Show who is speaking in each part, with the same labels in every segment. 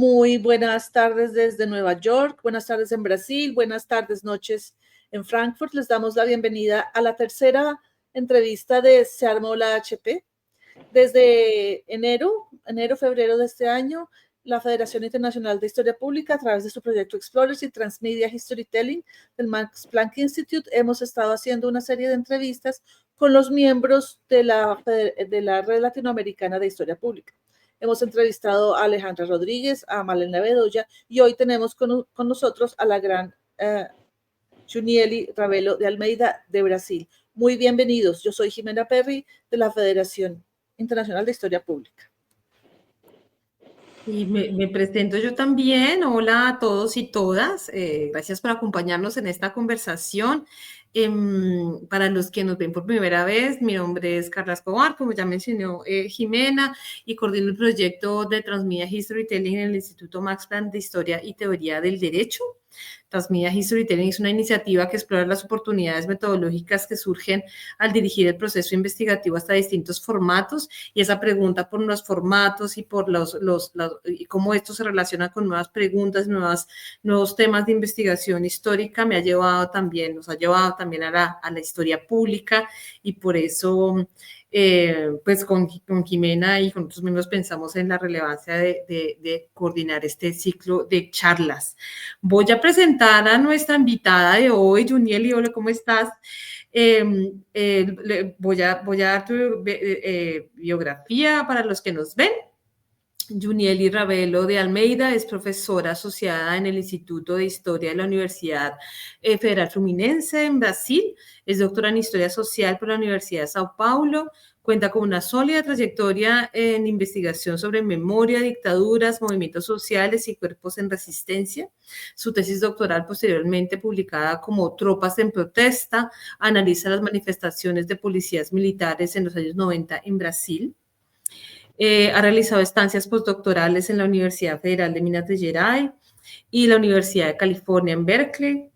Speaker 1: Muy buenas tardes desde Nueva York, buenas tardes en Brasil, buenas tardes, noches en Frankfurt. Les damos la bienvenida a la tercera entrevista de Se Armó la HP. Desde febrero de este año, la Federación Internacional de Historia Pública, a través de su proyecto Explorers y Transmedia Historytelling del Max Planck Institute, hemos estado haciendo una serie de entrevistas con los miembros de la Red Latinoamericana de Historia Pública. Hemos entrevistado a Alejandra Rodríguez, a Malena Bedoya, y hoy tenemos con nosotros a la gran Junieli Ravelo de Almeida de Brasil. Muy bienvenidos. Yo soy Jimena Perry de la Federación Internacional de Historia Pública.
Speaker 2: Y me presento yo también. Hola a todos y todas. Gracias por acompañarnos en esta conversación. Para los que nos ven por primera vez, mi nombre es Carla Escobar, como ya mencionó Jimena, y coordino el proyecto de Transmedia Historytelling en el Instituto Max Planck de Historia y Teoría del Derecho. Transmedia Historytelling es una iniciativa que explora las oportunidades metodológicas que surgen al dirigir el proceso investigativo hasta distintos formatos, y esa pregunta por los formatos y por y cómo esto se relaciona con nuevas preguntas, nuevos temas de investigación histórica nos ha llevado también a la historia pública, y por eso pues con Jimena y con otros miembros pensamos en la relevancia de coordinar este ciclo de charlas. Voy a presentar a nuestra invitada de hoy, Junieli. Hola, ¿cómo estás? Voy a dar tu biografía para los que nos ven. Junieli Ravelo de Almeida es profesora asociada en el Instituto de Historia de la Universidad Federal Fluminense en Brasil. Es doctora en Historia Social por la Universidad de São Paulo. Cuenta con una sólida trayectoria en investigación sobre memoria, dictaduras, movimientos sociales y cuerpos en resistencia. Su tesis doctoral, posteriormente publicada como Tropas en Protesta, analiza las manifestaciones de policías militares en los años 90 en Brasil. Ha realizado estancias postdoctorales en la Universidad Federal de Minas Gerais y la Universidad de California en Berkeley,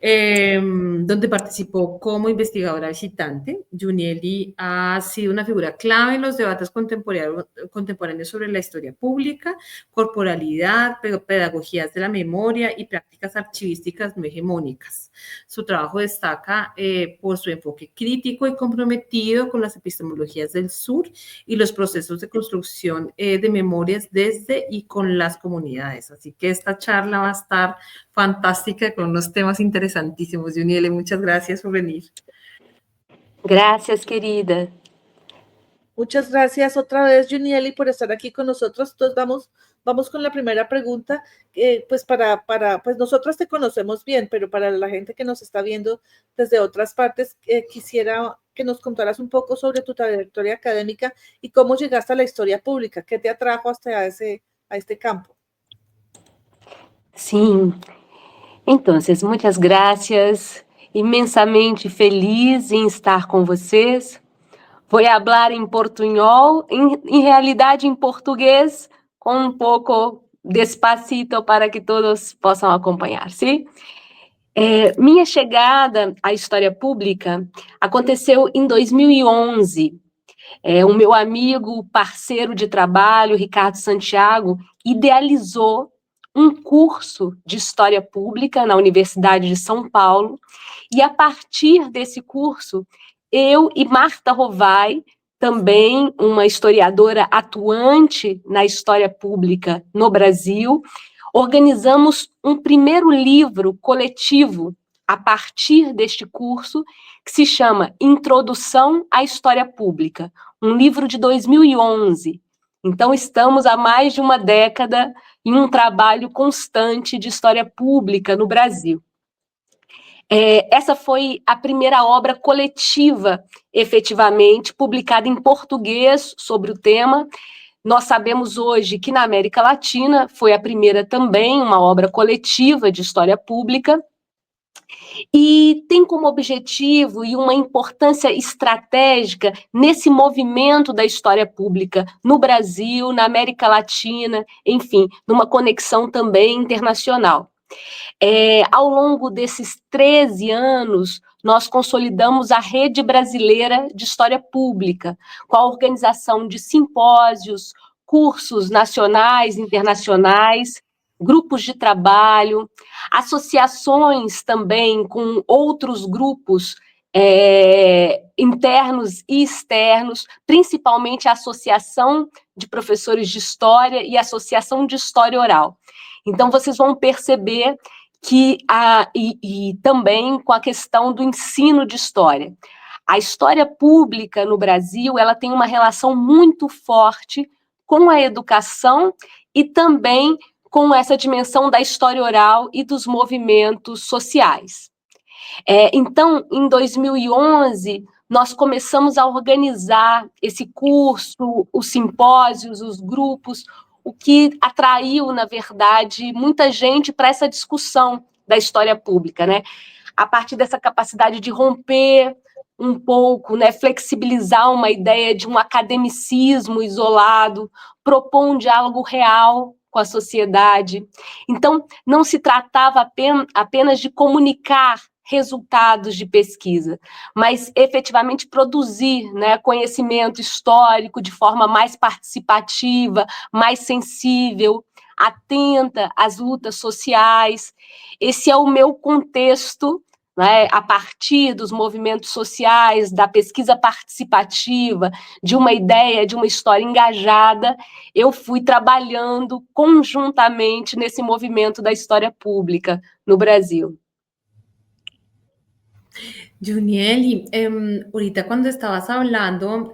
Speaker 2: donde participó como investigadora visitante. Junieli ha sido una figura clave en los debates contemporáneos sobre la historia pública, corporalidad, pedagogías de la memoria y prácticas archivísticas no hegemónicas. Su trabajo destaca por su enfoque crítico y comprometido con las epistemologías del sur y los procesos de construcción de memorias desde y con las comunidades. Así que esta charla va a estar fantástica con unos temas interesantísimos. Junieli, muchas gracias por venir.
Speaker 3: Gracias, querida.
Speaker 1: Muchas gracias otra vez, Junieli, por estar aquí con nosotros. Entonces vamos con la primera pregunta. Pues pues nosotras te conocemos bien, pero para la gente que nos está viendo desde otras partes, quisiera que nos contaras un poco sobre tu trayectoria académica y cómo llegaste a la historia pública. ¿Qué te atrajo hasta este campo?
Speaker 3: Sim. Então, muitas graças. Imensamente feliz em estar com vocês. Vou falar em portunhol, em realidade em português, com um pouco despacito para que todos possam acompanhar, sim? Minha chegada à história pública aconteceu em 2011. O meu amigo, parceiro de trabalho, Ricardo Santiago, idealizou um curso de História Pública na Universidade de São Paulo, e a partir desse curso, eu e Marta Rovai, também uma historiadora atuante na história pública no Brasil, organizamos um primeiro livro coletivo a partir deste curso, que se chama Introdução à História Pública, um livro de 2011. Então, estamos há mais de uma década em um trabalho constante de história pública no Brasil. Essa foi a primeira obra coletiva, efetivamente, publicada em português sobre o tema. Nós sabemos hoje que na América Latina foi a primeira também uma obra coletiva de história pública, e tem como objetivo e uma importância estratégica nesse movimento da história pública no Brasil, na América Latina, enfim, numa conexão também internacional. Ao longo desses 13 anos, nós consolidamos a Rede Brasileira de História Pública, com a organização de simpósios, cursos nacionais, internacionais, grupos de trabalho, associações também com outros grupos internos e externos, principalmente a Associação de Professores de História e a Associação de História Oral. Então, vocês vão perceber que, e também com a questão do ensino de história. A história pública no Brasil, ela tem uma relação muito forte com a educação e também com essa dimensão da história oral e dos movimentos sociais. Então, em 2011, nós começamos a organizar esse curso, os simpósios, os grupos, o que atraiu, na verdade, muita gente para essa discussão da história pública, né? A partir dessa capacidade de romper um pouco, né, flexibilizar uma ideia de um academicismo isolado, propor um diálogo real com a sociedade. Então, não se tratava apenas de comunicar resultados de pesquisa, mas efetivamente produzir, né, conhecimento histórico de forma mais participativa, mais sensível, atenta às lutas sociais. Esse é o meu contexto, né, a partir dos movimentos sociais, da pesquisa participativa, de uma ideia, de uma história engajada, eu fui trabalhando conjuntamente nesse movimento da história pública no Brasil.
Speaker 2: Junieli, ahorita cuando estabas hablando,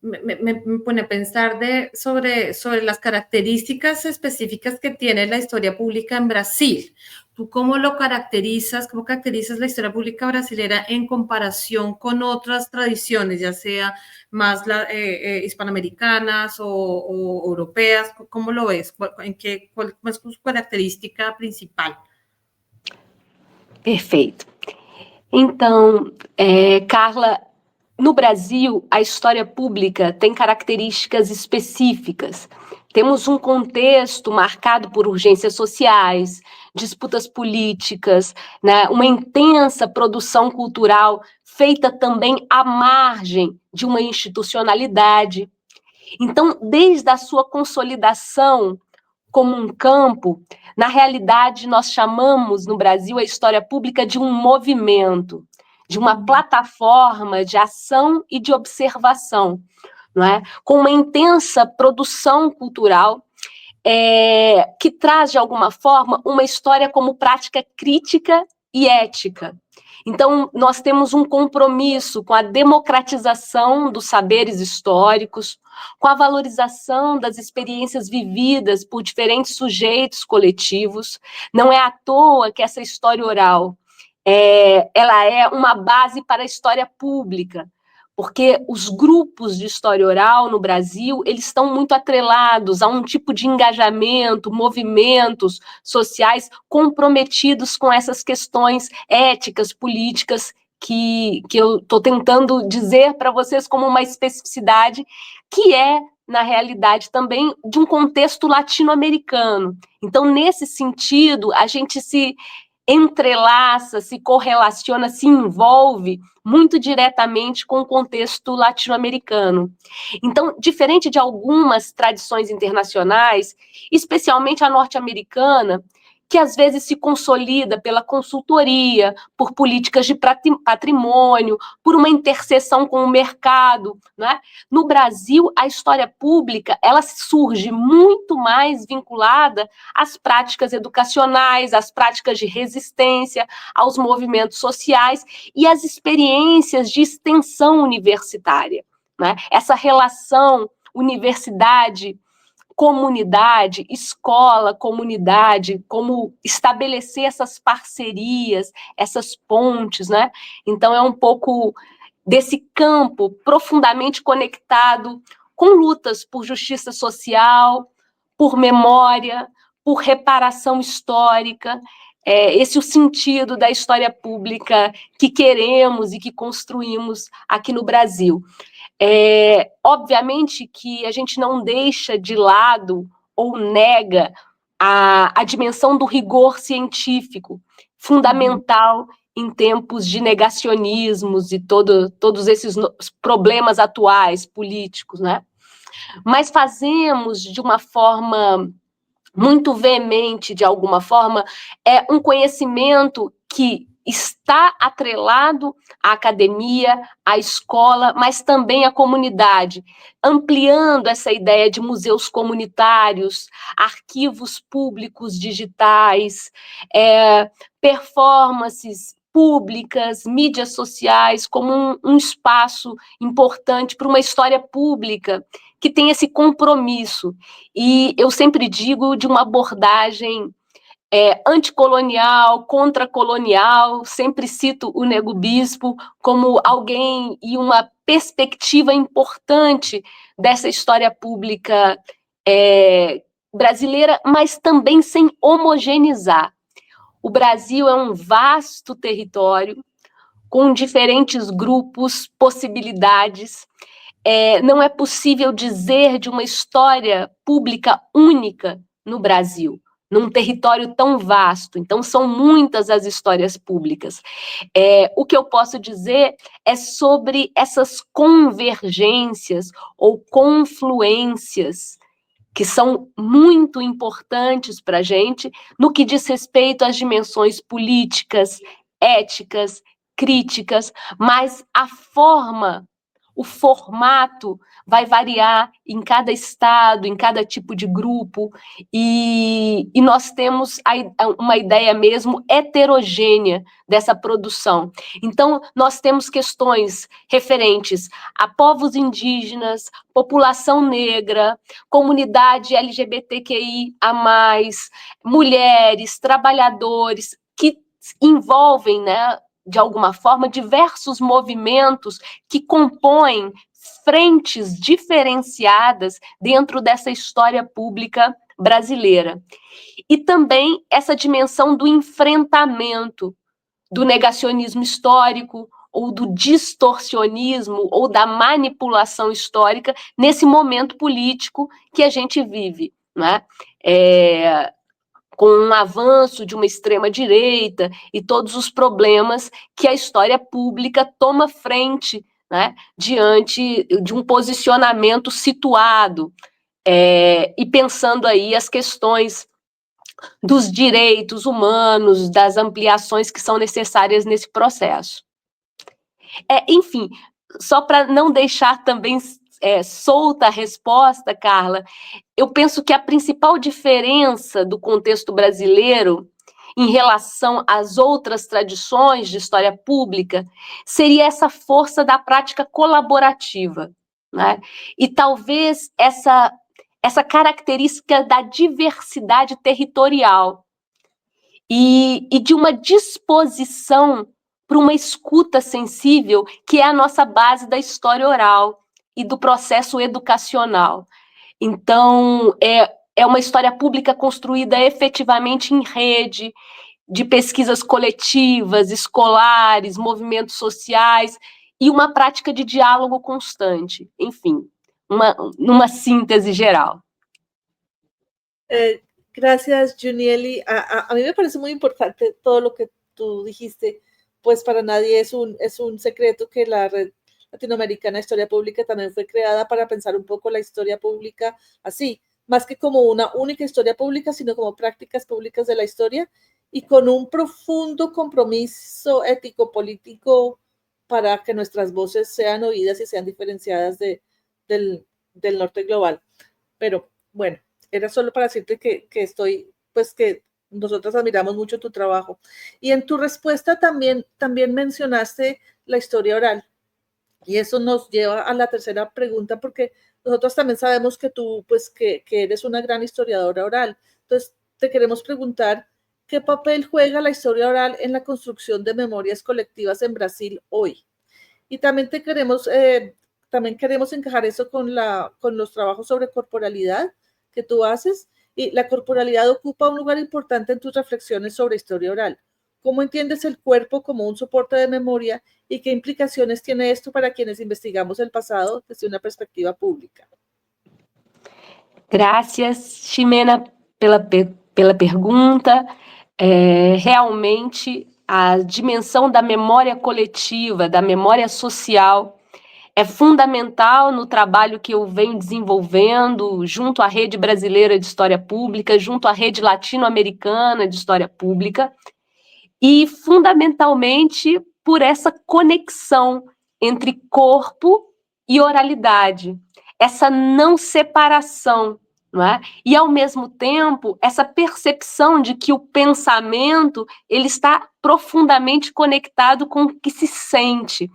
Speaker 2: me pone a pensar sobre las características específicas que tiene la historia pública en Brasil. ¿Tú cómo caracterizas la historia pública brasilera en comparación con otras tradiciones, ya sea más hispanoamericanas o europeas? ¿Cómo lo ves? ¿Cuál es su característica principal?
Speaker 3: Perfeito. Então, Carla, no Brasil, a história pública tem características específicas. Temos um contexto marcado por urgências sociais, disputas políticas, né, uma intensa produção cultural feita também à margem de uma institucionalidade. Então, desde a sua consolidação como um campo, na realidade, nós chamamos no Brasil a história pública de um movimento, de uma plataforma de ação e de observação, não é? Com uma intensa produção cultural que traz, de alguma forma, uma história como prática crítica e ética. Então, nós temos um compromisso com a democratização dos saberes históricos, com a valorização das experiências vividas por diferentes sujeitos coletivos. Não é à toa que essa história oral ela é uma base para a história pública, porque os grupos de história oral no Brasil, eles estão muito atrelados a um tipo de engajamento, movimentos sociais comprometidos com essas questões éticas, políticas, que eu estou tentando dizer para vocês como uma especificidade, que é, na realidade, também de um contexto latino-americano. Então, nesse sentido, a gente se entrelaça, se correlaciona, se envolve muito diretamente com o contexto latino-americano. Então, diferente de algumas tradições internacionais, especialmente a norte-americana, que às vezes se consolida pela consultoria, por políticas de patrimônio, por uma interseção com o mercado, né? No Brasil, a história pública ela surge muito mais vinculada às práticas educacionais, às práticas de resistência, aos movimentos sociais e às experiências de extensão universitária, né? Essa relação universidade comunidade, escola, comunidade, como estabelecer essas parcerias, essas pontes, né? Então, é um pouco desse campo profundamente conectado com lutas por justiça social, por memória, por reparação histórica. Esse é o sentido da história pública que queremos e que construímos aqui no Brasil. Obviamente que a gente não deixa de lado ou nega a dimensão do rigor científico, fundamental em tempos de negacionismos e todos esses problemas atuais, políticos, né? mas fazemos de uma forma muito veemente, de alguma forma, é um conhecimento que está atrelado à academia, à escola, mas também à comunidade, ampliando essa ideia de museus comunitários, arquivos públicos digitais, performances públicas, mídias sociais, como um espaço importante para uma história pública que tem esse compromisso. E eu sempre digo de uma abordagem anticolonial, contracolonial, sempre cito o Nego Bispo como alguém e uma perspectiva importante dessa história pública brasileira, mas também sem homogeneizar. O Brasil é um vasto território, com diferentes grupos, possibilidades. Não é possível dizer de uma história pública única no Brasil, num território tão vasto. Então, são muitas as histórias públicas. O que eu posso dizer é sobre essas convergências ou confluências que são muito importantes para a gente no que diz respeito às dimensões políticas, éticas, críticas, mas a forma, o formato vai variar em cada estado, em cada tipo de grupo, e nós temos uma ideia mesmo heterogênea dessa produção. Então, nós temos questões referentes a povos indígenas, população negra, comunidade LGBTQI a mais, mulheres, trabalhadores, que envolvem, né, de alguma forma, diversos movimentos que compõem frentes diferenciadas dentro dessa história pública brasileira. E também essa dimensão do enfrentamento, do negacionismo histórico, ou do distorcionismo, ou da manipulação histórica nesse momento político que a gente vive, né? Com um avanço de uma extrema-direita e todos os problemas que a história pública toma frente, né, diante de um posicionamento situado, e pensando aí as questões dos direitos humanos, das ampliações que são necessárias nesse processo. Enfim, só para não deixar também solta a resposta, Carla, eu penso que a principal diferença do contexto brasileiro em relação às outras tradições de história pública seria essa força da prática colaborativa, né? E talvez essa característica da diversidade territorial e de uma disposição para uma escuta sensível, que é a nossa base da história oral e do processo educacional. Então, é uma história pública construída efetivamente em rede, de pesquisas coletivas, escolares, movimentos sociais, e uma prática de diálogo constante. Enfim, numa síntese geral.
Speaker 1: Gracias, Junieli. A mí me parece muy importante todo lo que tú dijiste, pues para nadie es un secreto que la Red Latinoamericana de Historia Pública también fue creada para pensar un poco la historia pública así, más que como una única historia pública, sino como prácticas públicas de la historia y con un profundo compromiso ético-político para que nuestras voces sean oídas y sean diferenciadas del norte global. Pero bueno, era solo para decirte que estoy, pues que nosotros admiramos mucho tu trabajo. Y en tu respuesta también mencionaste la historia oral. Y eso nos lleva a la tercera pregunta, porque nosotros también sabemos que tú, pues, que eres una gran historiadora oral. Entonces, te queremos preguntar, ¿qué papel juega la historia oral en la construcción de memorias colectivas en Brasil hoy? Y también queremos encajar eso con los trabajos sobre corporalidad que tú haces, y la corporalidad ocupa un lugar importante en tus reflexiones sobre historia oral. ¿Cómo entiendes el cuerpo como un soporte de memoria y qué implicaciones tiene esto para quienes investigamos el pasado desde una perspectiva pública?
Speaker 3: Gracias, Ximena, pela pergunta. Realmente, a dimensão da memória coletiva, da memória social, é fundamental no trabalho que eu venho desenvolvendo junto à Rede Brasileira de História Pública, junto à Rede Latino-Americana de História Pública, e fundamentalmente por essa conexão entre corpo e oralidade, essa não separação, não é? E, ao mesmo tempo, essa percepção de que o pensamento ele está profundamente conectado com o que se sente.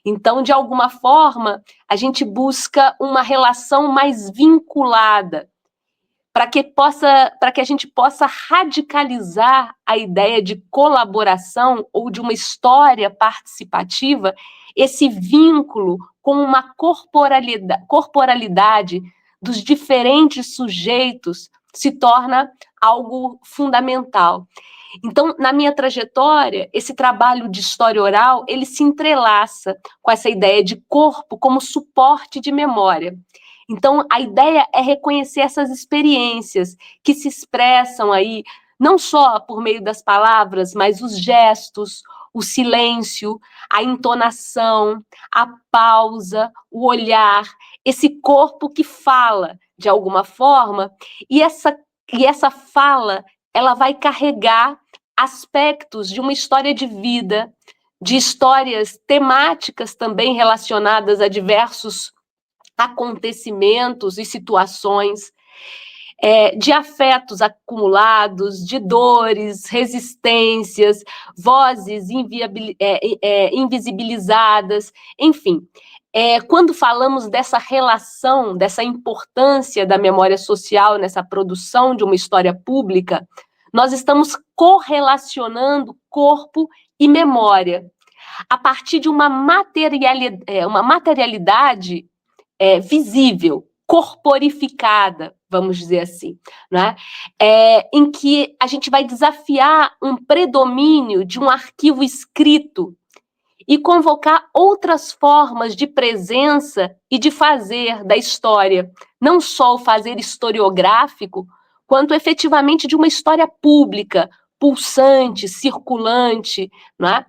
Speaker 3: Então, de alguma forma, a gente busca uma relação mais vinculada, para que a gente possa radicalizar a ideia de colaboração ou de uma história participativa, esse vínculo com uma corporalidade dos diferentes sujeitos se torna algo fundamental. Então, na minha trajetória, esse trabalho de história oral, ele se entrelaça com essa ideia de corpo como suporte de memória. Então, a ideia é reconhecer essas experiências que se expressam aí, não só por meio das palavras, mas os gestos, o silêncio, a entonação, a pausa, o olhar, esse corpo que fala, de alguma forma, e essa fala, ela vai carregar aspectos de uma história de vida, de histórias temáticas também relacionadas a diversos acontecimentos e situações, de afetos acumulados, de dores, resistências, vozes invisibilizadas, enfim. Quando falamos dessa relação, dessa importância da memória social nessa produção de uma história pública, nós estamos correlacionando corpo e memória a partir de uma materialidade visível, corporificada, vamos dizer assim, né? Em que a gente vai desafiar um predomínio de um arquivo escrito e convocar outras formas de presença e de fazer da história, não só o fazer historiográfico, quanto efetivamente de uma história pública, pulsante, circulante, né?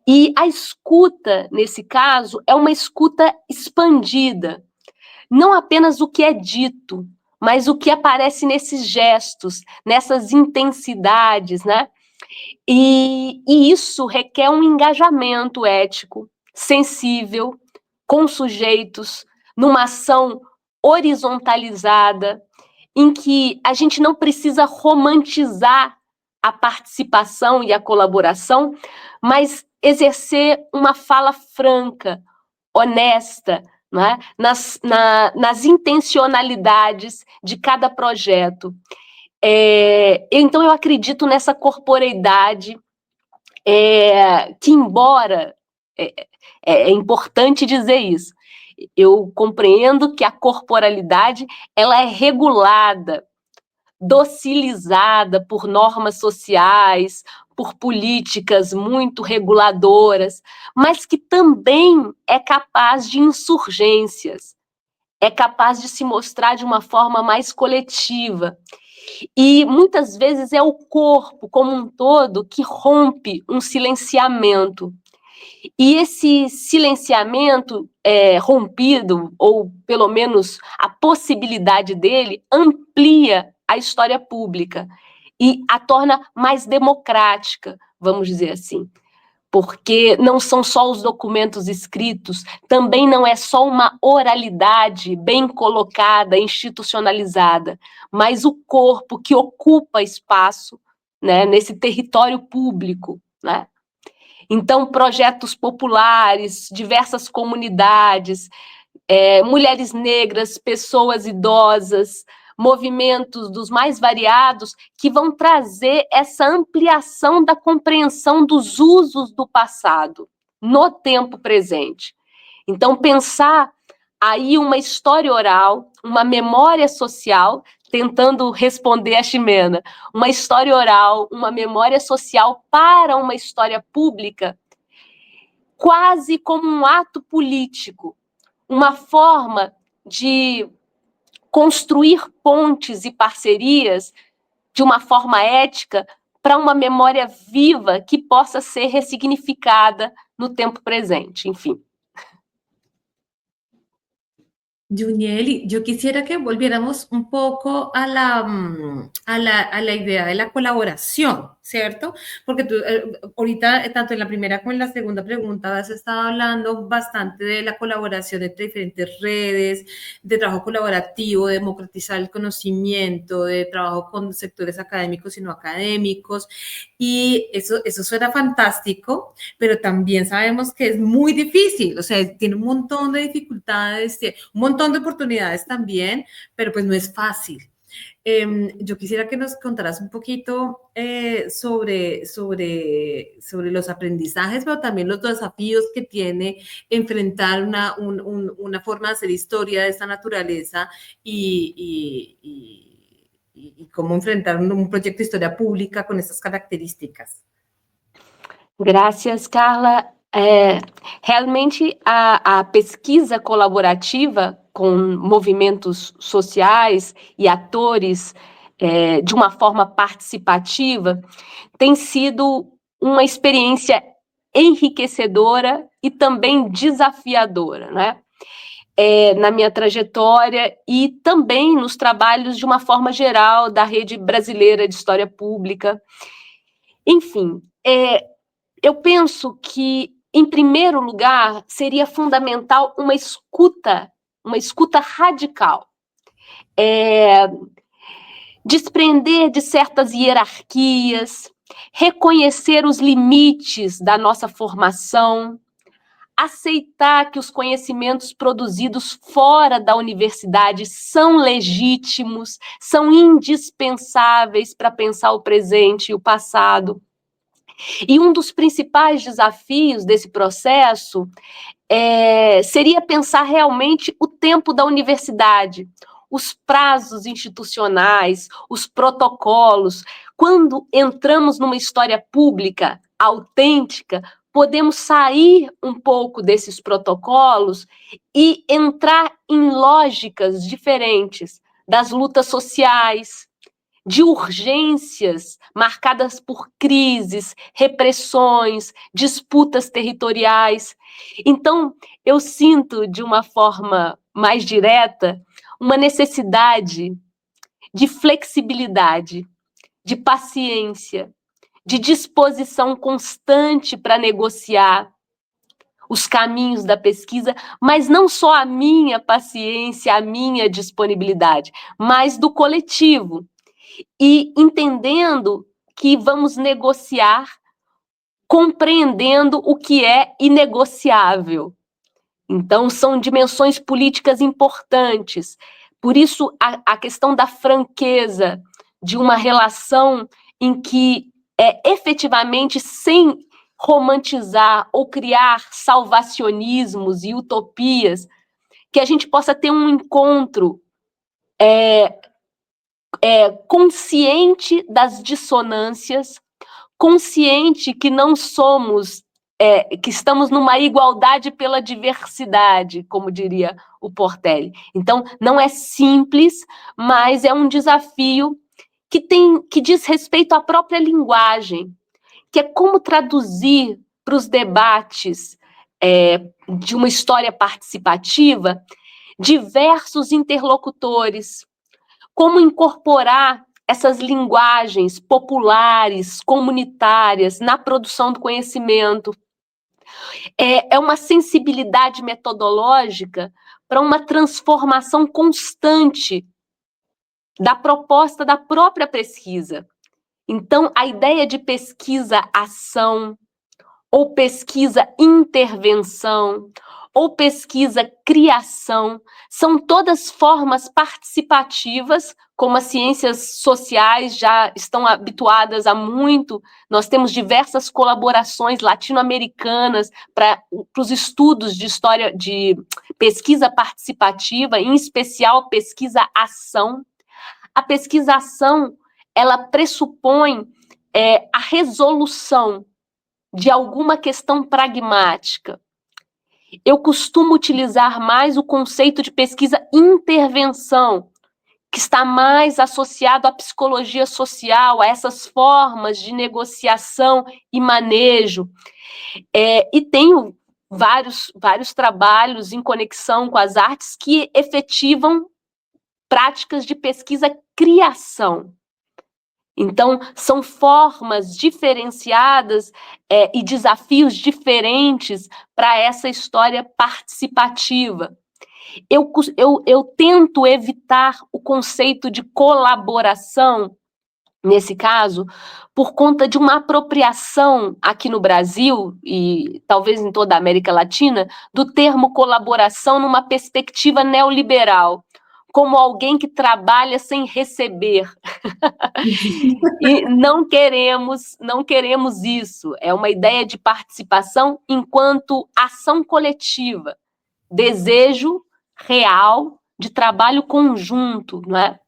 Speaker 3: E a escuta, nesse caso, é uma escuta expandida. Não apenas o que é dito, mas o que aparece nesses gestos, nessas intensidades, né? E isso requer um engajamento ético, sensível, com sujeitos, numa ação horizontalizada, em que a gente não precisa romantizar a participação e a colaboração, mas exercer uma fala franca, honesta, né, nas intencionalidades de cada projeto. Então, eu acredito nessa corporeidade, que, embora, é importante dizer isso, eu compreendo que a corporalidade ela é regulada, docilizada por normas sociais, por políticas muito reguladoras, mas que também é capaz de insurgências, é capaz de se mostrar de uma forma mais coletiva. E muitas vezes é o corpo como um todo que rompe um silenciamento. E esse silenciamento rompido, ou pelo menos a possibilidade dele, amplia a história pública e a torna mais democrática, vamos dizer assim. Porque não são só os documentos escritos, também não é só uma oralidade bem colocada, institucionalizada, mas o corpo que ocupa espaço, né, nesse território público, né? Então, projetos populares, diversas comunidades, mulheres negras, pessoas idosas, movimentos dos mais variados, que vão trazer essa ampliação da compreensão dos usos do passado no tempo presente. Então, pensar aí uma história oral, uma memória social, tentando responder a Ximena, uma história oral, uma memória social para uma história pública, quase como um ato político, uma forma de construir pontes e parcerias de uma forma ética para uma memória viva que possa ser ressignificada no tempo presente, enfim.
Speaker 2: Junieli, yo quisiera que volviéramos un poco a la idea de la colaboración, ¿cierto? Porque tú ahorita, tanto en la primera como en la segunda pregunta, has estado hablando bastante de la colaboración entre diferentes redes, de trabajo colaborativo, de democratizar el conocimiento, de trabajo con sectores académicos y no académicos, y eso suena fantástico, pero también sabemos que es muy difícil, o sea, tiene un montón de dificultades, un montón de oportunidades también, pero pues no es fácil. Yo quisiera que nos contaras un poquito sobre los aprendizajes, pero también los desafíos que tiene enfrentar una forma de hacer historia de esta naturaleza y cómo enfrentar un proyecto de historia pública con estas características.
Speaker 3: Graças, Carla. Realmente, a pesquisa colaborativa com movimentos sociais e atores de uma forma participativa tem sido uma experiência enriquecedora e também desafiadora, né? Na minha trajetória e também nos trabalhos de uma forma geral da Rede Brasileira de História Pública. Enfim, eu penso que, em primeiro lugar, seria fundamental uma escuta radical, desprender de certas hierarquias, reconhecer os limites da nossa formação, aceitar que os conhecimentos produzidos fora da universidade são legítimos, são indispensáveis para pensar o presente e o passado. E um dos principais desafios desse processo seria pensar realmente o tempo da universidade, os prazos institucionais, os protocolos. Quando entramos numa história pública autêntica, podemos sair um pouco desses protocolos e entrar em lógicas diferentes das lutas sociais, de urgências marcadas por crises, repressões, disputas territoriais. Então, eu sinto, de uma forma mais direta, uma necessidade de flexibilidade, de paciência, de disposição constante para negociar os caminhos da pesquisa, mas não só a minha paciência, a minha disponibilidade, mas do coletivo. E entendendo que vamos negociar, compreendendo o que é inegociável. Então, são dimensões políticas importantes. Por isso, a questão da franqueza, de uma relação em que efetivamente, sem romantizar ou criar salvacionismos e utopias, que a gente possa ter um encontro consciente das dissonâncias, consciente que não somos, que estamos numa igualdade pela diversidade, como diria o Portelli. Então, não é simples, mas é um desafio que diz respeito à própria linguagem, que é como traduzir para os debates de uma história participativa diversos interlocutores, como incorporar essas linguagens populares, comunitárias, na produção do conhecimento. É uma sensibilidade metodológica para uma transformação constante da proposta da própria pesquisa. Então, a ideia de pesquisa-ação, ou pesquisa-intervenção, ou pesquisa-criação, são todas formas participativas, como as ciências sociais já estão habituadas há muito. Nós temos diversas colaborações latino-americanas para os estudos de história, de pesquisa participativa, em especial pesquisa-ação. A pesquisa-ação, ela pressupõe a resolução de alguma questão pragmática. Eu costumo utilizar mais o conceito de pesquisa-intervenção, que está mais associado à psicologia social, a essas formas de negociação e manejo. E tenho vários trabalhos em conexão com as artes que efetivam práticas de pesquisa-criação. Então, são formas diferenciadas e desafios diferentes para essa história participativa. Eu tento evitar o conceito de colaboração, nesse caso, por conta de uma apropriação aqui no Brasil, e talvez em toda a América Latina, do termo colaboração numa perspectiva neoliberal, como alguém que trabalha sem receber. E não queremos isso. É uma ideia de participação enquanto ação coletiva, desejo real de trabalho conjunto, não é?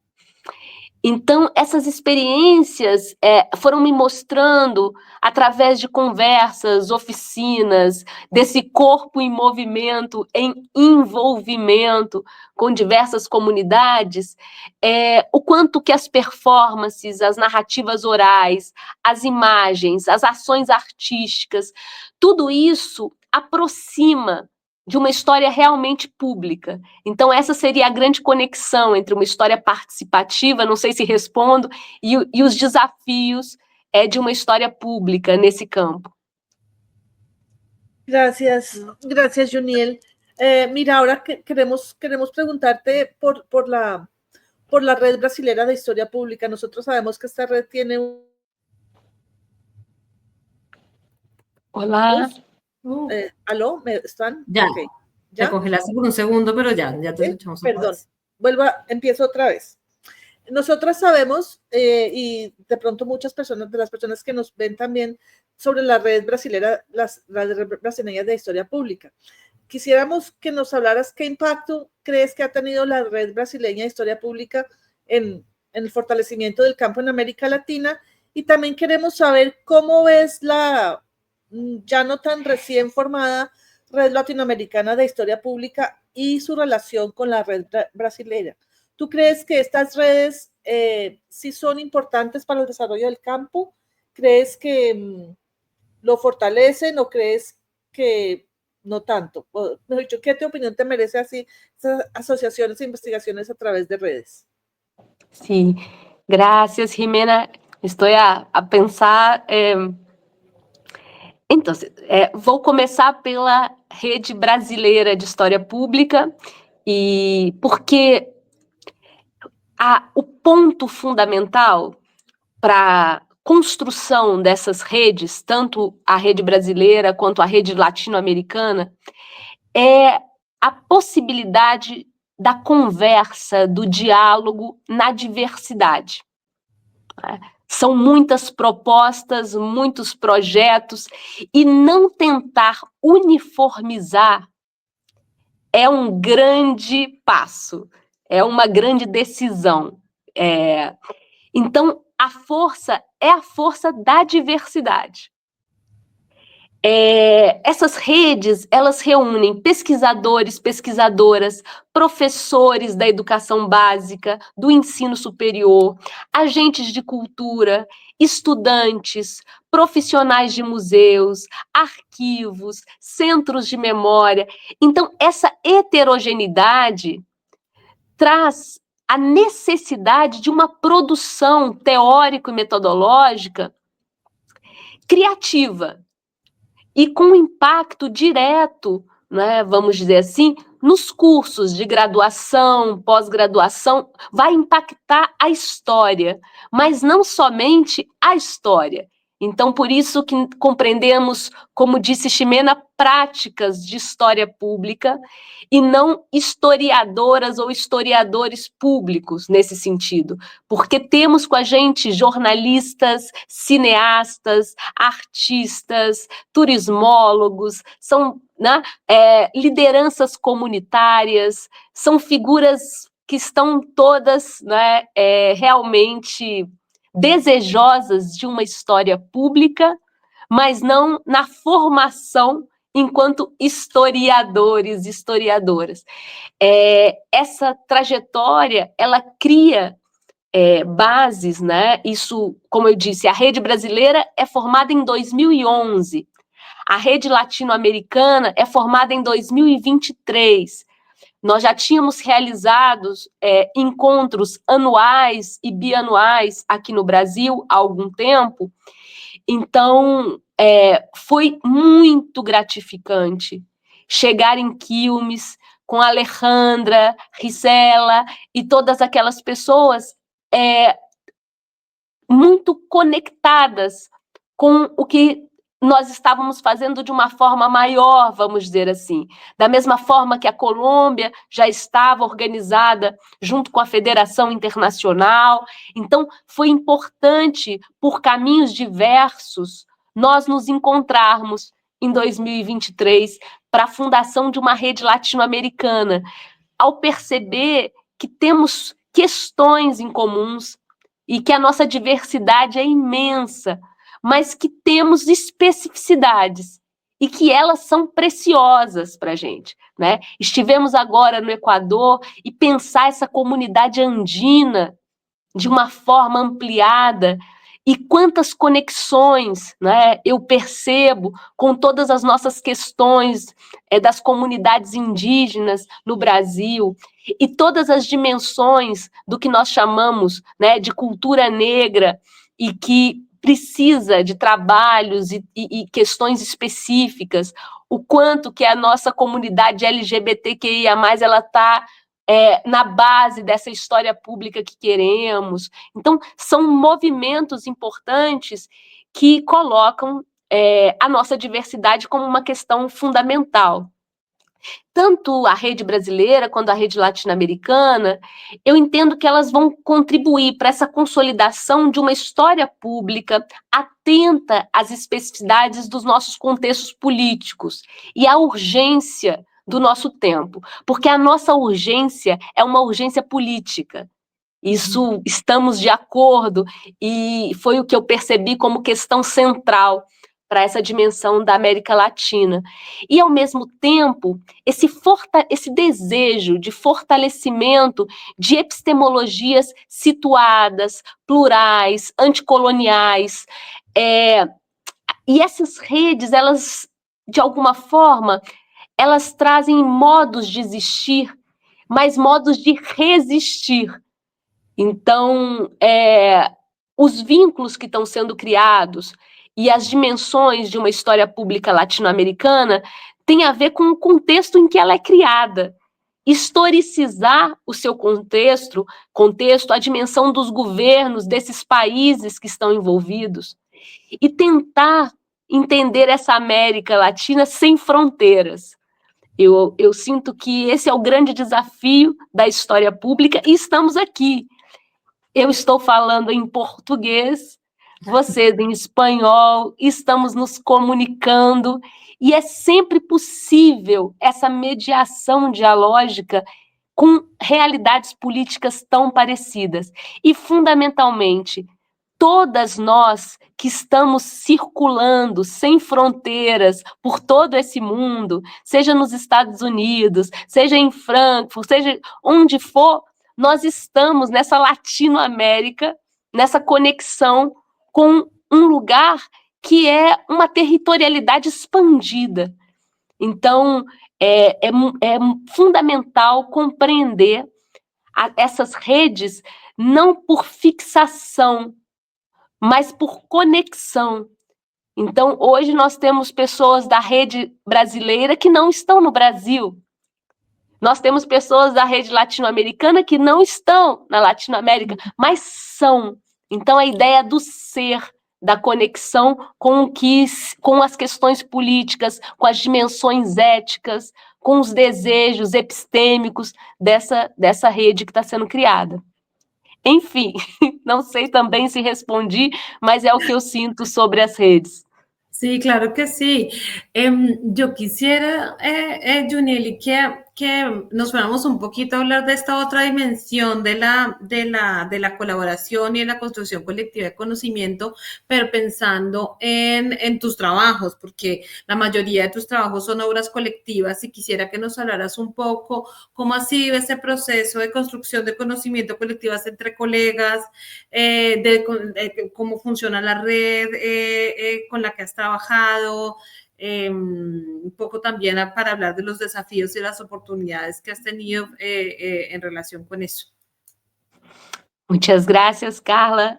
Speaker 3: Então, essas experiências foram me mostrando, através de conversas, oficinas, desse corpo em movimento, em envolvimento com diversas comunidades, o quanto que as performances, as narrativas orais, as imagens, as ações artísticas, tudo isso aproxima de uma história realmente pública. Então, essa seria a grande conexão entre uma história participativa, não sei se respondo, e os desafios de uma história pública nesse campo.
Speaker 1: Gracias, Juniel. Mira, ahora queremos preguntarte por la Red Brasilera de Historia Pública. Nosotros sabemos que esta red tiene
Speaker 3: Olá.
Speaker 1: ¿Aló? ¿Están?
Speaker 2: Ya,
Speaker 1: okay. ¿Ya?
Speaker 2: Te congelaste por un segundo, pero ya te escuchamos.
Speaker 1: Perdón, empiezo otra vez. Nosotras sabemos, y de pronto muchas personas, de las personas que nos ven también, sobre la red brasilera, las red brasileñas de historia pública. Quisiéramos que nos hablaras qué impacto crees que ha tenido la red brasileña de historia pública en el fortalecimiento del campo en América Latina, y también queremos saber cómo ves la ya no tan recién formada red latinoamericana de historia pública y su relación con la red brasilera. ¿Tú crees que estas redes sí son importantes para el desarrollo del campo? ¿Crees que lo fortalecen o crees que no tanto? O, mejor dicho, ¿qué opinión te merece así esas asociaciones e investigaciones a través de redes?
Speaker 3: Sí, gracias, Jimena. Estoy a pensar... Então, vou começar pela Rede Brasileira de História Pública, e porque o ponto fundamental para a construção dessas redes, tanto a rede brasileira quanto a rede latino-americana, é a possibilidade da conversa, do diálogo na diversidade. São muitas propostas, muitos projetos, e não tentar uniformizar é um grande passo, é uma grande decisão. Então, a força é a força da diversidade. Essas redes, elas reúnem pesquisadores, pesquisadoras, professores da educação básica, do ensino superior, agentes de cultura, estudantes, profissionais de museus, arquivos, centros de memória. Então, essa heterogeneidade traz a necessidade de uma produção teórico e metodológica criativa, e com impacto direto, né, vamos dizer assim, nos cursos de graduação, pós-graduação, vai impactar a história, mas não somente a história. Então, por isso que compreendemos, como disse Ximena, práticas de história pública e não historiadoras ou historiadores públicos nesse sentido, porque temos com a gente jornalistas, cineastas, artistas, turismólogos, são, né, lideranças comunitárias, são figuras que estão todas, né, realmente desejosas de uma história pública, mas não na formação enquanto historiadores e historiadoras. Essa trajetória, ela cria bases, né? Isso, como eu disse, a Rede Brasileira é formada em 2011. A rede latino-americana é formada em 2023. Nós já tínhamos realizado encontros anuais e bianuais aqui no Brasil há algum tempo, então foi muito gratificante chegar em Quilmes com a Alejandra, Gisela e todas aquelas pessoas muito conectadas com o que nós estávamos fazendo de uma forma maior, vamos dizer assim. Da mesma forma que a Colômbia já estava organizada junto com a Federação Internacional. Então, foi importante, por caminhos diversos, nós nos encontrarmos em 2023 para a fundação de uma rede latino-americana, ao perceber que temos questões em comuns e que a nossa diversidade é imensa, mas que temos especificidades e que elas são preciosas para a gente, né? Estivemos agora no Equador e pensar essa comunidade andina de uma forma ampliada e quantas conexões, né, eu percebo com todas as nossas questões das comunidades indígenas no Brasil e todas as dimensões do que nós chamamos, né, de cultura negra e que precisa de trabalhos e questões específicas, o quanto que a nossa comunidade LGBTQIA+, ela está na base dessa história pública que queremos. Então, são movimentos importantes que colocam a nossa diversidade como uma questão fundamental. Tanto a rede brasileira quanto a rede latino-americana, eu entendo que elas vão contribuir para essa consolidação de uma história pública atenta às especificidades dos nossos contextos políticos e à urgência do nosso tempo, porque a nossa urgência é uma urgência política. Isso estamos de acordo e foi o que eu percebi como questão central para essa dimensão da América Latina. E, ao mesmo tempo, esse desejo de fortalecimento de epistemologias situadas, plurais, anticoloniais. E essas redes, elas, de alguma forma, elas trazem modos de existir, mas modos de resistir. Então, os vínculos que estão sendo criados e as dimensões de uma história pública latino-americana têm a ver com o contexto em que ela é criada. Historicizar o seu contexto, a dimensão dos governos desses países que estão envolvidos e tentar entender essa América Latina sem fronteiras. Eu sinto que esse é o grande desafio da história pública e estamos aqui. Eu estou falando em português, vocês em espanhol, estamos nos comunicando e é sempre possível essa mediação dialógica com realidades políticas tão parecidas. E, fundamentalmente, todas nós que estamos circulando sem fronteiras por todo esse mundo, seja nos Estados Unidos, seja em Frankfurt, seja onde for, nós estamos nessa Latinoamérica, nessa conexão com um lugar que é uma territorialidade expandida. Então, é fundamental compreender essas redes não por fixação, mas por conexão. Então, hoje nós temos pessoas da rede brasileira que não estão no Brasil. Nós temos pessoas da rede latino-americana que não estão na Latinoamérica, mas são. Então, a ideia do ser, da conexão com as questões políticas, com as dimensões éticas, com os desejos epistêmicos dessa rede que está sendo criada. Enfim, não sei também se respondi, mas é o que eu sinto sobre as redes.
Speaker 2: Sí, claro que sí. Yo quisiera, Junieli, que nos fuéramos un poquito a hablar de esta otra dimensión de la colaboración y de la construcción colectiva de conocimiento, pero pensando en tus trabajos, porque la mayoría de tus trabajos son obras colectivas, y quisiera que nos hablaras un poco cómo ha sido ese proceso de construcción de conocimiento colectivas entre colegas, cómo funciona la red con la que has trabajado, un poco también para hablar de los desafíos y las oportunidades que has tenido en relación con eso.
Speaker 3: Muitas graças, Carla,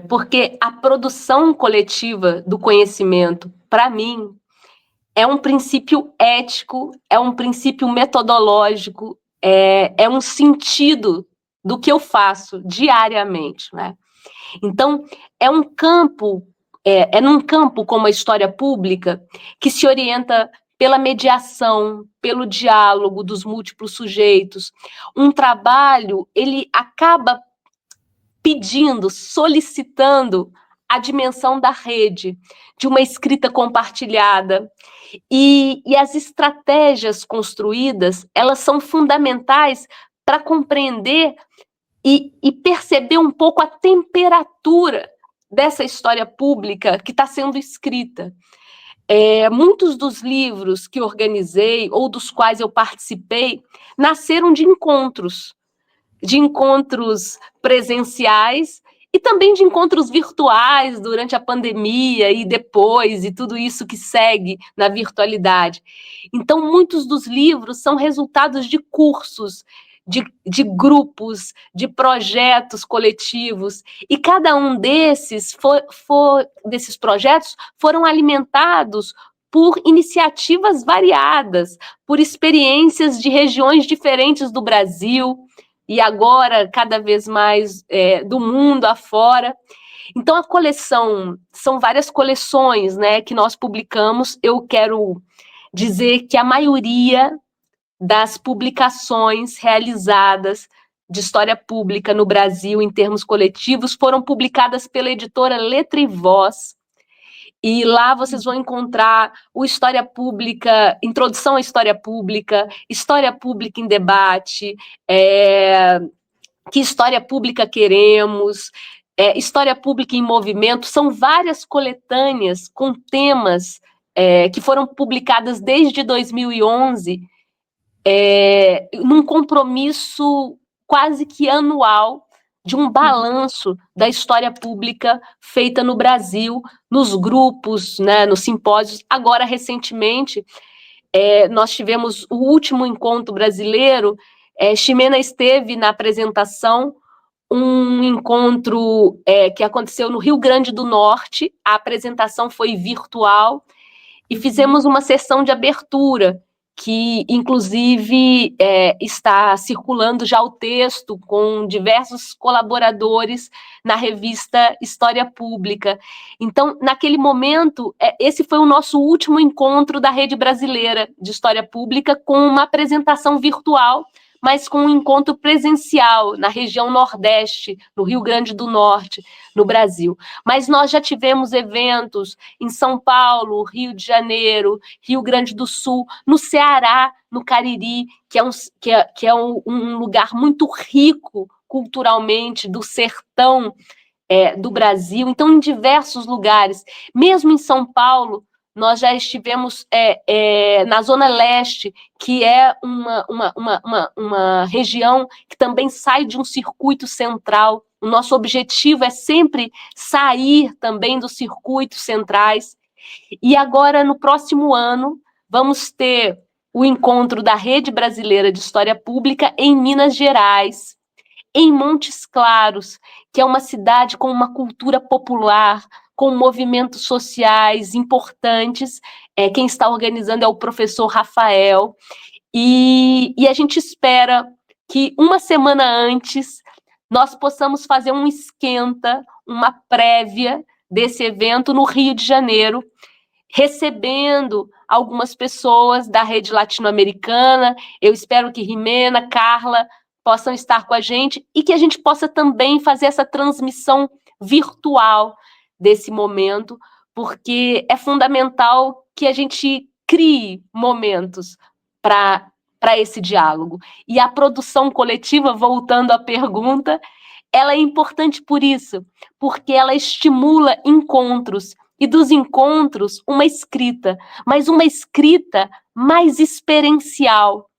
Speaker 3: porque a produção coletiva do conhecimento, para mim, é um princípio ético, é um princípio metodológico, é um sentido do que eu faço diariamente, né? Então, é um campo, num campo como a história pública, que se orienta pela mediação, pelo diálogo dos múltiplos sujeitos. Um trabalho, ele acaba pedindo, solicitando a dimensão da rede, de uma escrita compartilhada. E as estratégias construídas, elas são fundamentais para compreender e perceber um pouco a temperatura dessa história pública que está sendo escrita. Muitos dos livros que organizei ou dos quais eu participei nasceram de encontros presenciais e também de encontros virtuais durante a pandemia e depois, e tudo isso que segue na virtualidade. Então, muitos dos livros são resultados de cursos, de grupos, de projetos coletivos, e cada um desses projetos foram alimentados por iniciativas variadas, por experiências de regiões diferentes do Brasil, e agora, cada vez mais, do mundo afora. Então, a coleção, são várias coleções, né, que nós publicamos. Eu quero dizer que a maioria das publicações realizadas de história pública no Brasil, em termos coletivos, foram publicadas pela editora Letra e Voz, e lá vocês vão encontrar o História Pública, Introdução à História Pública em Debate, Que História Pública Queremos, História Pública em Movimento. São várias coletâneas com temas que foram publicadas desde 2011, num compromisso quase que anual de um balanço da história pública feita no Brasil, nos grupos, né, nos simpósios. Agora, recentemente, nós tivemos o último encontro brasileiro. Ximena esteve na apresentação, um encontro que aconteceu no Rio Grande do Norte. A apresentação foi virtual e fizemos uma sessão de abertura, que, inclusive, está circulando já o texto com diversos colaboradores na revista História Pública. Então, naquele momento, esse foi o nosso último encontro da Rede Brasileira de História Pública, com uma apresentação virtual, mas com um encontro presencial na região Nordeste, no Rio Grande do Norte, no Brasil. Mas nós já tivemos eventos em São Paulo, Rio de Janeiro, Rio Grande do Sul, no Ceará, no Cariri, que é um lugar muito rico culturalmente, do sertão do Brasil. Então, em diversos lugares, mesmo em São Paulo, nós já estivemos na Zona Leste, que é uma região que também sai de um circuito central. O nosso objetivo é sempre sair também dos circuitos centrais. E agora, no próximo ano, vamos ter o encontro da Rede Brasileira de História Pública em Minas Gerais, em Montes Claros, que é uma cidade com uma cultura popular, com movimentos sociais importantes. Quem está organizando é o professor Rafael, e a gente espera que uma semana antes nós possamos fazer um esquenta, uma prévia desse evento no Rio de Janeiro, recebendo algumas pessoas da rede latino-americana. Eu espero que Ximena, Carla possam estar com a gente, e que a gente possa também fazer essa transmissão virtual desse momento, porque é fundamental que a gente crie momentos para esse diálogo. E a produção coletiva, voltando à pergunta, ela é importante por isso, porque ela estimula encontros, e dos encontros, uma escrita, mas uma escrita mais experiencial,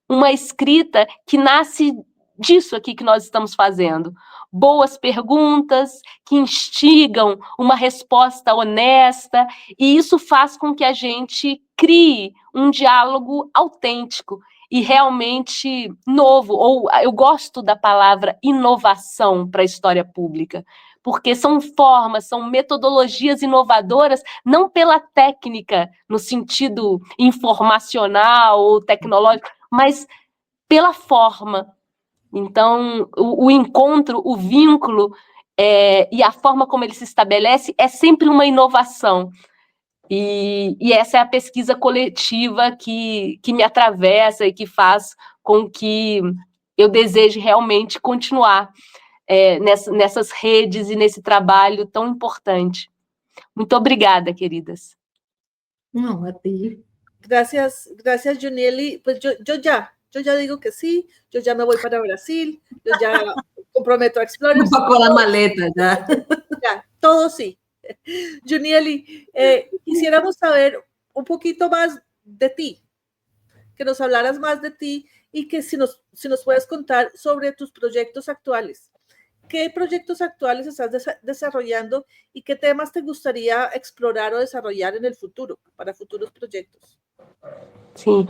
Speaker 3: uma escrita que nasce disso aqui que nós estamos fazendo. Boas perguntas que instigam uma resposta honesta, e isso faz com que a gente crie um diálogo autêntico e realmente novo, ou eu gosto da palavra inovação para a história pública, porque são formas, são metodologias inovadoras, não pela técnica, no sentido informacional ou tecnológico, mas pela forma. Então, o encontro, o vínculo e a forma como ele se estabelece é sempre uma inovação. E essa é a pesquisa coletiva que me atravessa e que faz com que eu deseje realmente continuar nessas redes e nesse trabalho tão importante. Muito obrigada, queridas.
Speaker 2: No, a ti.
Speaker 1: Gracias, Junieli. Pues yo ya digo que sí, yo ya me voy para Brasil, yo ya comprometo a Explorers.
Speaker 2: Con la maleta, ya.
Speaker 1: Ya, todo sí. Junieli, quisiéramos saber un poquito más de ti, que nos hablaras más de ti y que si nos puedes contar sobre tus proyectos actuales. ¿Qué proyectos actuales estás desarrollando y qué temas te gustaría explorar o desarrollar en el futuro, para futuros proyectos?
Speaker 3: Sim,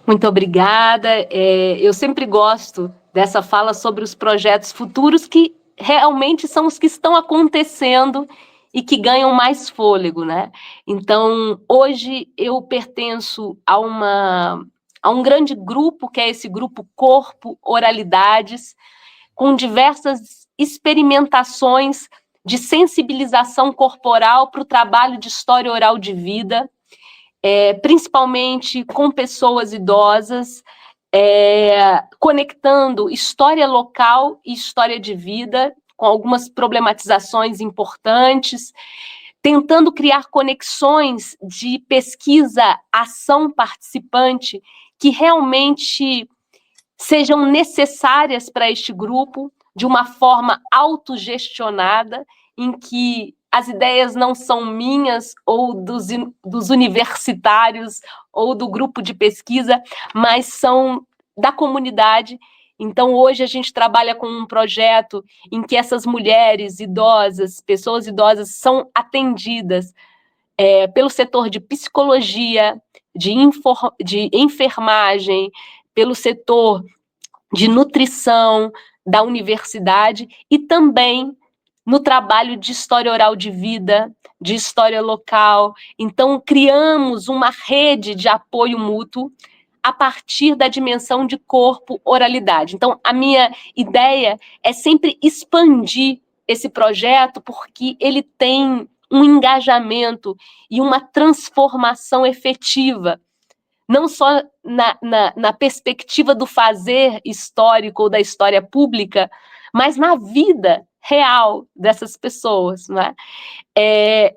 Speaker 3: muito obrigada. Eu sempre gosto dessa fala sobre os projetos futuros que realmente são os que estão acontecendo e que ganham mais fôlego, né? Então, hoje eu pertenço a um grande grupo, que é esse grupo Corpo Oralidades, com diversas experimentações de sensibilização corporal para o trabalho de história oral de vida, principalmente com pessoas idosas, conectando história local e história de vida, com algumas problematizações importantes, tentando criar conexões de pesquisa, ação participante, que realmente sejam necessárias para este grupo, de uma forma autogestionada, em que as ideias não são minhas ou dos universitários ou do grupo de pesquisa, mas são da comunidade. Então, hoje a gente trabalha com um projeto em que essas mulheres idosas, pessoas idosas, são atendidas pelo setor de psicologia, de enfermagem, pelo setor de nutrição da universidade e também no trabalho de história oral de vida, de história local. Então, criamos uma rede de apoio mútuo a partir da dimensão de corpo-oralidade. Então, a minha ideia é sempre expandir esse projeto, porque ele tem um engajamento e uma transformação efetiva, não só na perspectiva do fazer histórico ou da história pública, mas na vida real dessas pessoas, né?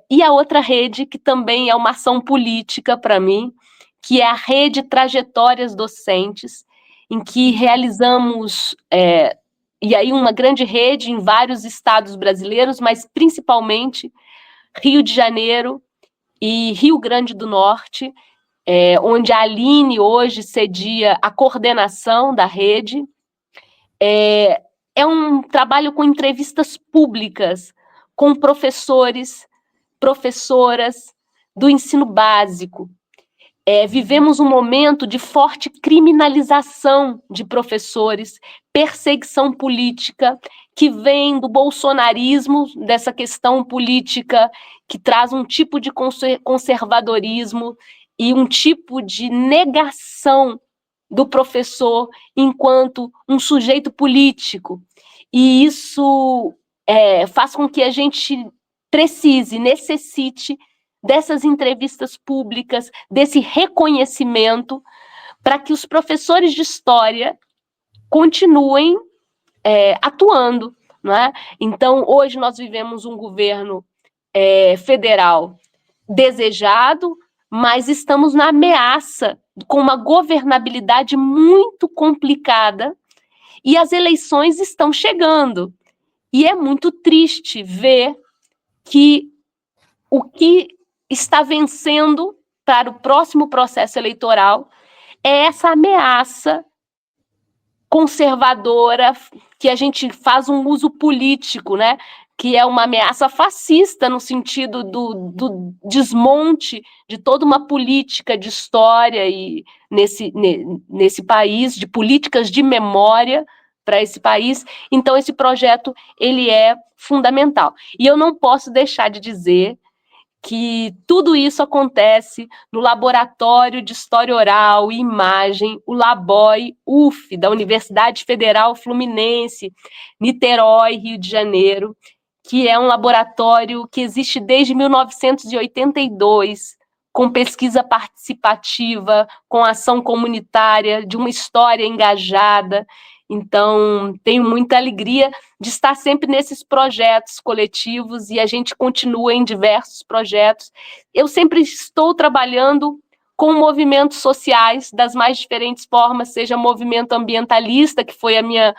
Speaker 3: E a outra rede, que também é uma ação política para mim, que é a Rede Trajetórias Docentes, em que realizamos, e aí uma grande rede em vários estados brasileiros, mas principalmente Rio de Janeiro e Rio Grande do Norte, onde a Aline hoje cedia a coordenação da rede. É um trabalho com entrevistas públicas, com professores, professoras do ensino básico. Vivemos um momento de forte criminalização de professores, perseguição política, que vem do bolsonarismo, dessa questão política que traz um tipo de conservadorismo e um tipo de negação do professor enquanto um sujeito político. E isso faz com que a gente necessite dessas entrevistas públicas, desse reconhecimento, para que os professores de história continuem atuando, não é? Então, hoje nós vivemos um governo federal desejado, mas estamos na ameaça, com uma governabilidade muito complicada, e as eleições estão chegando. E é muito triste ver que o que está vencendo para o próximo processo eleitoral é essa ameaça conservadora, que a gente faz um uso político, né? Que é uma ameaça fascista no sentido do desmonte de toda uma política de história e nesse país, de políticas de memória para esse país. Então, esse projeto ele é fundamental. E eu não posso deixar de dizer que tudo isso acontece no Laboratório de História Oral e Imagem, o LABOI UF, da Universidade Federal Fluminense, Niterói, Rio de Janeiro, que é um laboratório que existe desde 1982, com pesquisa participativa, com ação comunitária, de uma história engajada. Então, tenho muita alegria de estar sempre nesses projetos coletivos e a gente continua em diversos projetos. Eu sempre estou trabalhando com movimentos sociais das mais diferentes formas, seja movimento ambientalista, que foi a minha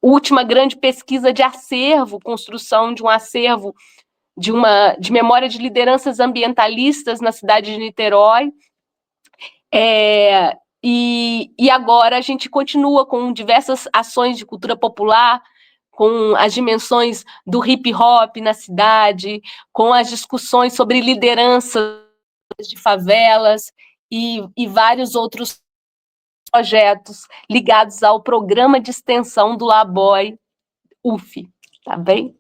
Speaker 3: última grande pesquisa de acervo, construção de um acervo de memória de lideranças ambientalistas na cidade de Niterói. E agora a gente continua com diversas ações de cultura popular, com as dimensões do hip hop na cidade, com as discussões sobre lideranças de favelas e vários outros projetos ligados ao programa de extensão do LABOI UF, tá bem?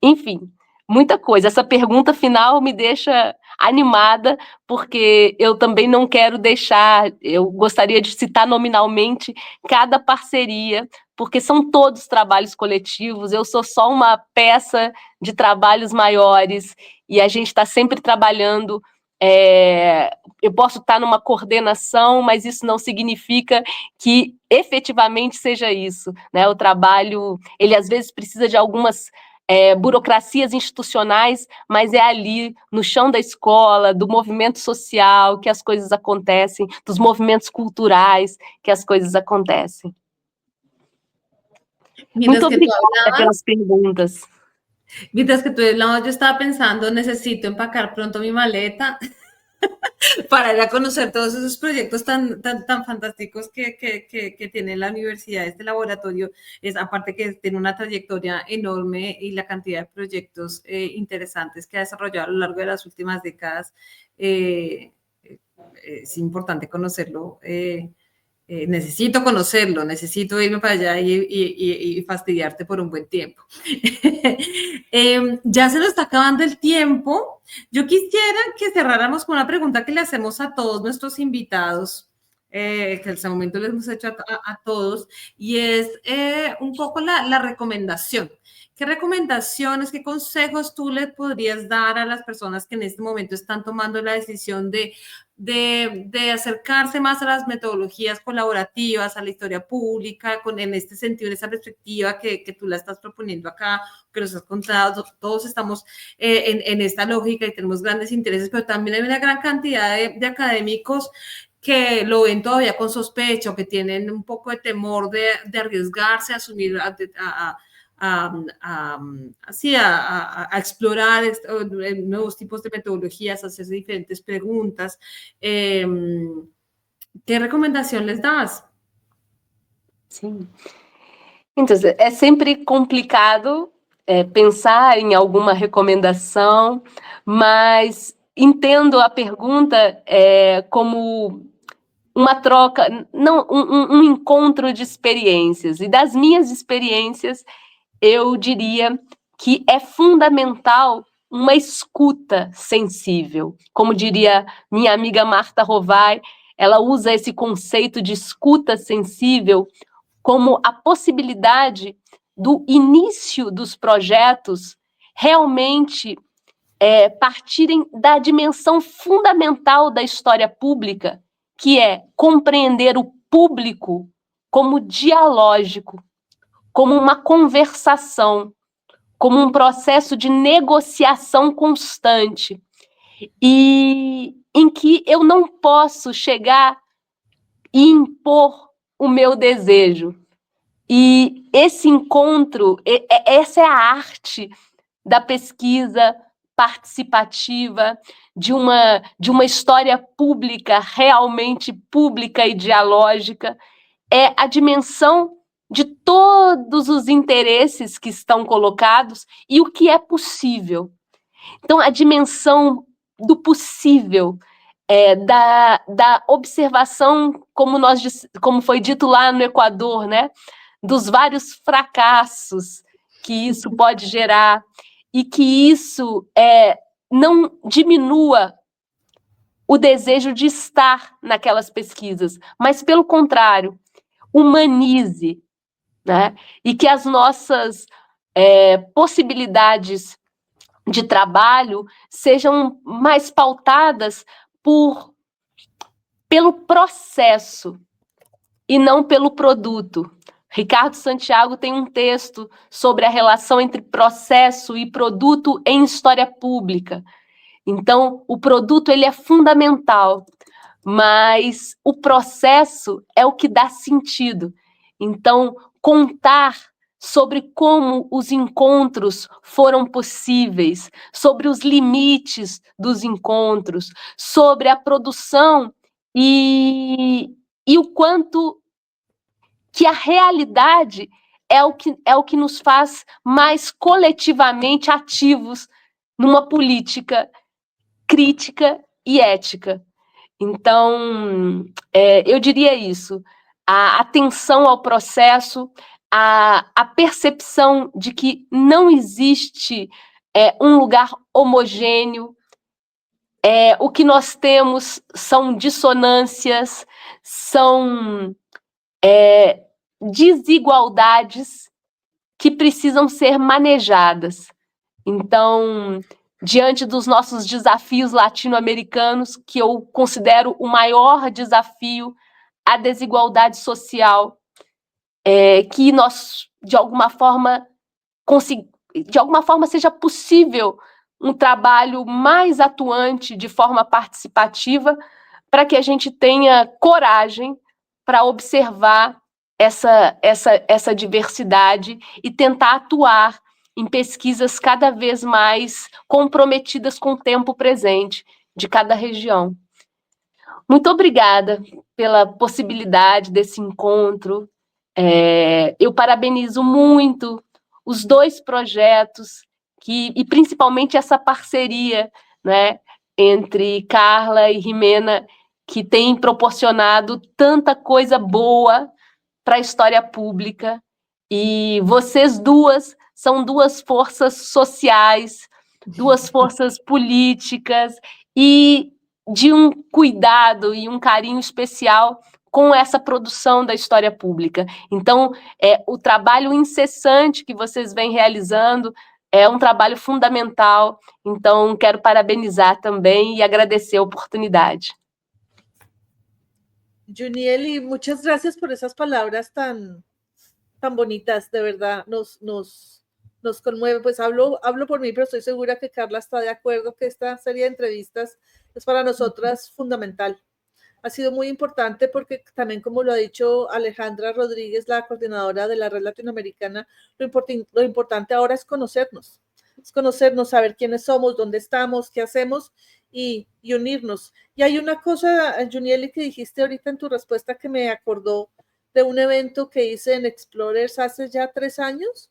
Speaker 3: Enfim, muita coisa. Essa pergunta final me deixa animada, porque eu também não quero deixar, eu gostaria de citar nominalmente cada parceria, porque são todos trabalhos coletivos, eu sou só uma peça de trabalhos maiores, e a gente está sempre trabalhando. Eu posso estar numa coordenação, mas isso não significa que efetivamente seja isso, né? O trabalho, ele às vezes precisa de algumas burocracias institucionais, mas é ali, no chão da escola, do movimento social, que as coisas acontecem, dos movimentos culturais, que as coisas acontecem. Muito obrigada pelas perguntas.
Speaker 2: Mientras que tú hablabas, yo estaba pensando, necesito empacar pronto mi maleta para ir a conocer todos esos proyectos tan fantásticos que tiene la universidad, este laboratorio. Es aparte que tiene una trayectoria enorme y la cantidad de proyectos interesantes que ha desarrollado a lo largo de las últimas décadas. Es importante conocerlo. Necesito conocerlo, necesito irme para allá y fastidiarte por un buen tiempo. Ya se nos está acabando el tiempo. Yo quisiera que cerráramos con una pregunta que le hacemos a todos nuestros invitados, que en este momento les hemos hecho a todos, y es un poco la recomendación. ¿Qué recomendaciones, qué consejos tú les podrías dar a las personas que en este momento están tomando la decisión de acercarse más a las metodologías colaborativas, a la historia pública, en este sentido, en esa perspectiva que tú la estás proponiendo acá, que nos has contado? Todos estamos en esta lógica y tenemos grandes intereses, pero también hay una gran cantidad de académicos que lo ven todavía con sospecha, que tienen un poco de temor de arriesgarse a asumir, a explorar nuevos tipos de metodologías, hacerse diferentes preguntas. ¿Qué recomendación les das?
Speaker 3: Sim. Então, é sempre complicado pensar em alguma recomendação, mas entendo a pergunta como uma troca, não, um encontro de experiências. E das minhas experiências, eu diria que é fundamental uma escuta sensível. Como diria minha amiga Marta Rovai, ela usa esse conceito de escuta sensível como a possibilidade do início dos projetos realmente partirem da dimensão fundamental da história pública, que é compreender o público como dialógico, como uma conversação, como um processo de negociação constante, e em que eu não posso chegar e impor o meu desejo. E esse encontro, essa é a arte da pesquisa participativa, de uma história pública, realmente pública e dialógica, é a dimensão de todos os interesses que estão colocados e o que é possível. Então, a dimensão do possível, da observação, como foi dito lá no Equador, né, dos vários fracassos que isso pode gerar, e que isso não diminua o desejo de estar naquelas pesquisas, mas, pelo contrário, humanize, né? E que as nossas possibilidades de trabalho sejam mais pautadas pelo processo e não pelo produto. Ricardo Santiago tem um texto sobre a relação entre processo e produto em história pública. Então, o produto ele é fundamental, mas o processo é o que dá sentido. Então, contar sobre como os encontros foram possíveis, sobre os limites dos encontros, sobre a produção e o quanto que a realidade é o que nos faz mais coletivamente ativos numa política crítica e ética. Então, eu diria isso, a atenção ao processo, a percepção de que não existe um lugar homogêneo, o que nós temos são dissonâncias, são desigualdades que precisam ser manejadas. Então, diante dos nossos desafios latino-americanos, que eu considero o maior desafio, a desigualdade social, que nós, de alguma forma seja possível um trabalho mais atuante, de forma participativa, para que a gente tenha coragem para observar essa diversidade e tentar atuar em pesquisas cada vez mais comprometidas com o tempo presente de cada região. Muito obrigada pela possibilidade desse encontro. Eu parabenizo muito os dois projetos e principalmente essa parceria, né, entre Carla e Jimena, que tem proporcionado tanta coisa boa para a história pública. E vocês duas são duas forças sociais, duas forças políticas e de um cuidado e um carinho especial com essa produção da história pública. Então, o trabalho incessante que vocês vêm realizando é um trabalho fundamental. Então, quero parabenizar também e agradecer a oportunidade.
Speaker 1: Junieli, muchas gracias por esas palabras tan bonitas, de verdad, nos conmueve. Pues hablo por mí, pero estoy segura que Carla está de acuerdo que esta serie de entrevistas es para nosotras fundamental. Ha sido muy importante porque también, como lo ha dicho Alejandra Rodríguez, la coordinadora de la Red Latinoamericana, lo importante ahora es conocernos, saber quiénes somos, dónde estamos, qué hacemos y unirnos. Y hay una cosa, Junieli, que dijiste ahorita en tu respuesta que me acordó de un evento que hice en Explorers hace ya 3 años.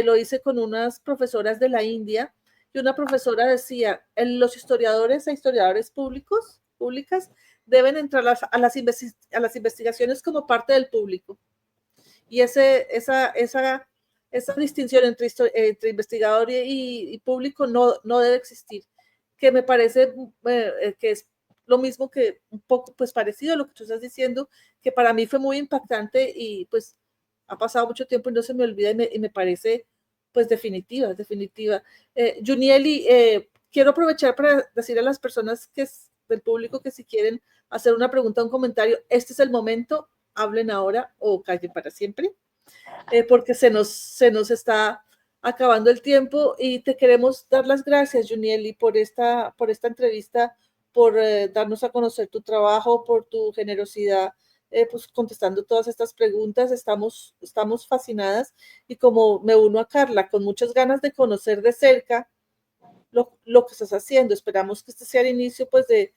Speaker 1: Lo hice con unas profesoras de la India y una profesora decía, los historiadores e historiadores públicas deben entrar a las investigaciones como parte del público. Y esa distinción entre investigador y público no debe existir, que me parece que es lo mismo, que un poco pues parecido a lo que tú estás diciendo, que para mí fue muy impactante y pues ha pasado mucho tiempo y no se me olvida y me parece pues definitiva. Junieli, quiero aprovechar para decir a las personas del público que si quieren hacer una pregunta o un comentario, este es el momento, hablen ahora o callen para siempre, porque se nos está acabando el tiempo y te queremos dar las gracias, Junieli, por esta entrevista, por darnos a conocer tu trabajo, por tu generosidad, pues contestando todas estas preguntas. Estamos fascinadas y, como me uno a Carla, con muchas ganas de conocer de cerca lo que estás haciendo. Esperamos que este sea el inicio pues de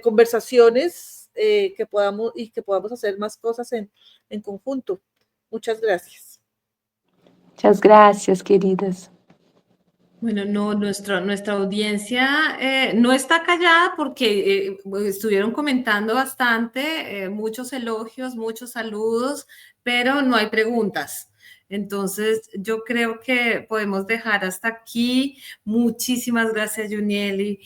Speaker 1: conversaciones más, que podamos hacer más cosas en conjunto. Muchas gracias.
Speaker 3: Muchas gracias, queridas.
Speaker 2: Bueno, no, nuestra audiencia no está callada porque estuvieron comentando bastante, muchos elogios, muchos saludos, pero no hay preguntas. Entonces, yo creo que podemos dejar hasta aquí. Muchísimas gracias, Junieli.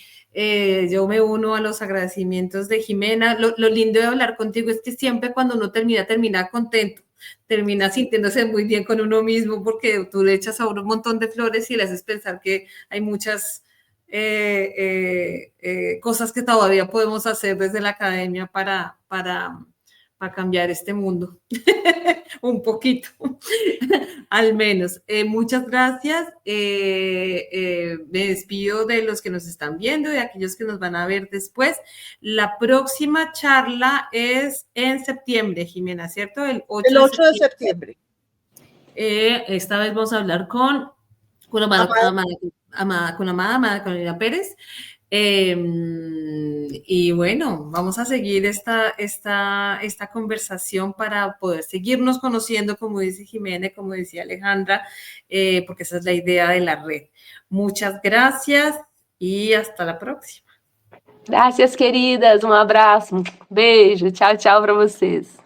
Speaker 2: Yo me uno a los agradecimientos de Jimena. Lo lindo de hablar contigo es que siempre cuando uno termina contento, termina sintiéndose muy bien con uno mismo porque tú le echas a uno un montón de flores y le haces pensar que hay muchas cosas que todavía podemos hacer desde la academia para cambiar este mundo. Un poquito, al menos. Muchas gracias. Me despido de los que nos están viendo y de aquellos que nos van a ver después. La próxima charla es en septiembre, Jimena, ¿cierto? El 8
Speaker 1: de septiembre.
Speaker 2: Esta vez vamos a hablar con Amada Carolina Pérez. Y bueno, vamos a seguir esta conversación para poder seguirnos conociendo, como dice Jimena, como decía Alejandra, porque esa es la idea de la red. Muchas gracias y hasta la próxima.
Speaker 3: Gracias, queridas. Um abraço, um beijo. Tchau, tchau para vocês.